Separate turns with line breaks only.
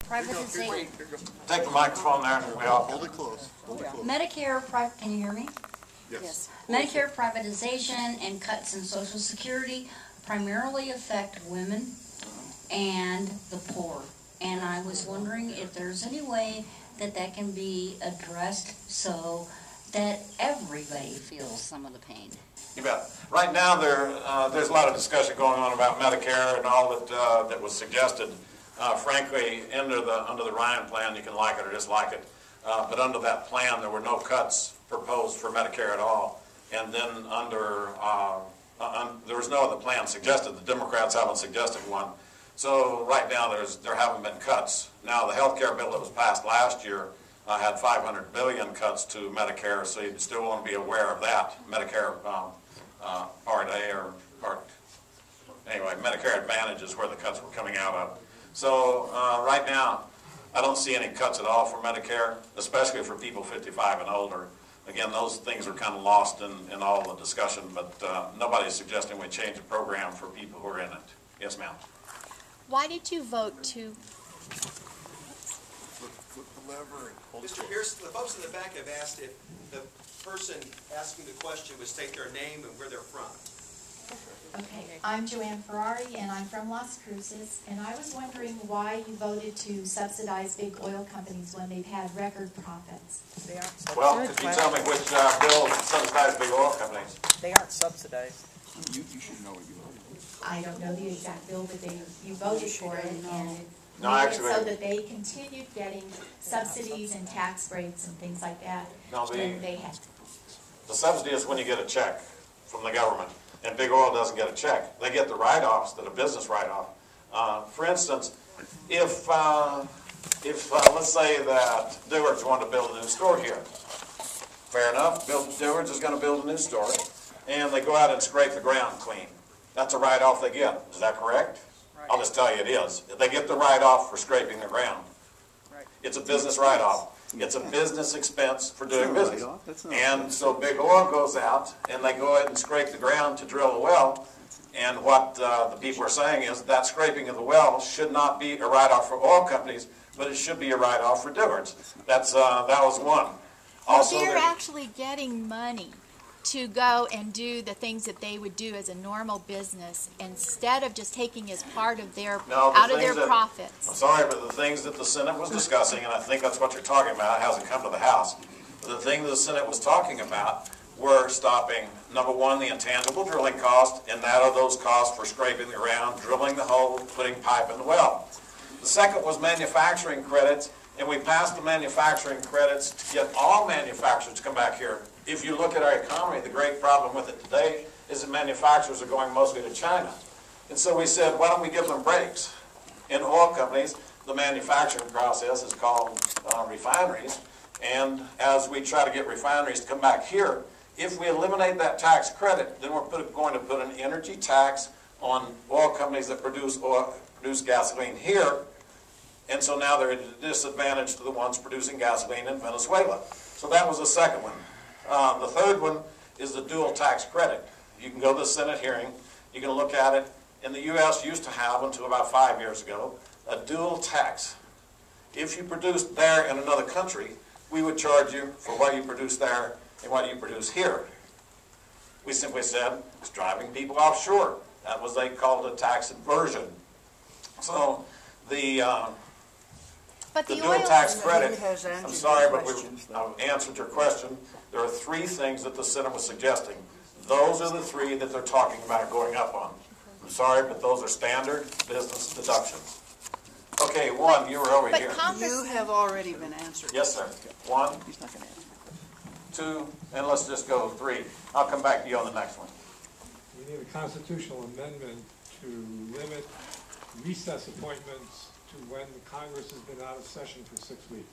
privatization.
Take the microphone there. We all
Hold it close. Hold it close.
Medicare, can you hear me?
Yes.
Medicare privatization and cuts in Social Security primarily affect women and the poor. And I was wondering if there's any way that that can be addressed so that everybody feels some of the pain.
You bet. Right now, there's a lot of discussion going on about Medicare and all that was suggested. Frankly, under the Ryan plan, you can like it or dislike it. But under that plan, there were no cuts proposed for Medicare at all. And then there was no other plan suggested. The Democrats haven't suggested one. So right now, there haven't been cuts. Now, the health care bill that was passed last year had $500 billion cuts to Medicare, so you still want to be aware of that. Medicare Part A or anyway, Medicare Advantage is where the cuts were coming out of. So right now, I don't see any cuts at all for Medicare, especially for people 55 and older. Again, those things are kind of lost in all the discussion, but nobody's suggesting we change the program for people who are in it. Yes, ma'am.
Why did you vote to?
Flip the lever and hold it
Mr.
close.
Pearce, the folks in the back have asked if the person asking the question would state their name and where they're from.
Okay, I'm Joanne Ferrari, and I'm from Las Cruces, and I was wondering why you voted to subsidize big oil companies when they've had record profits.
They aren't
Well, could you tell me which bill subsidized big oil companies?
They aren't subsidized.
You should know what you voted.
I don't know the exact bill, but you voted for it, and it
No,
made it
actually-
so that they continued getting subsidies and tax breaks and things like that
No,
when they had.
The subsidy is when you get a check from the government, and big oil doesn't get a check. They get the write-offs that a business write-off. For instance, if let's say that Dewards wanted to build a new store here, fair enough. Dewards is going to build a new store, and they go out and scrape the ground clean. That's a write-off they get. Is that correct?
Right.
I'll just tell you it is. They get the write-off for scraping the ground.
Right.
It's a business write-off. It's a business expense for doing
That's not a
business.
write-off. That's not a
And so big oil goes out, and they go ahead and scrape the ground to drill a well. And what the people are saying is that scraping of the well should not be a write-off for oil companies, but it should be a write-off for Dewards. That was one. Also,
They're actually getting money to go and do the things that they would do as a normal business instead of just taking as part of their out of their profits.
I'm sorry, but the things that the Senate was discussing, and I think that's what you're talking about, it hasn't come to the House. But the thing the Senate was talking about were stopping, number one, the intangible drilling cost, and that are those costs for scraping the ground, drilling the hole, putting pipe in the well. The second was manufacturing credits, and we passed the manufacturing credits to get all manufacturers to come back here. If you look at our economy, the great problem with it today is that manufacturers are going mostly to China. And so we said, why don't we give them breaks? In oil companies, the manufacturing process is called refineries. And as we try to get refineries to come back here, if we eliminate that tax credit, then we're going to put an energy tax on oil companies that produce gasoline here. And so now they're at a disadvantage to the ones producing gasoline in Venezuela. So that was the second one. The third one is the dual tax credit. You can go to the Senate hearing, you can look at it. In the U.S. used to have, until about 5 years ago, a dual tax. If you produced there in another country, we would charge you for what you produce there and what you produce here. We simply said it's driving people offshore. That was, they called it a tax inversion. So the dual tax credit, I'm sorry, but I've answered your question. There are three things that the Senate was suggesting. Those are the three that they're talking about going up on. I'm sorry, but those are standard business deductions. Okay, one, you were over here.
You have already been answered.
Yes, sir. One,
He's not going to answer.
two, and let's just go three. I'll come back to you on the next one.
We need a constitutional amendment to limit recess appointments to when the Congress has been out of session for 6 weeks.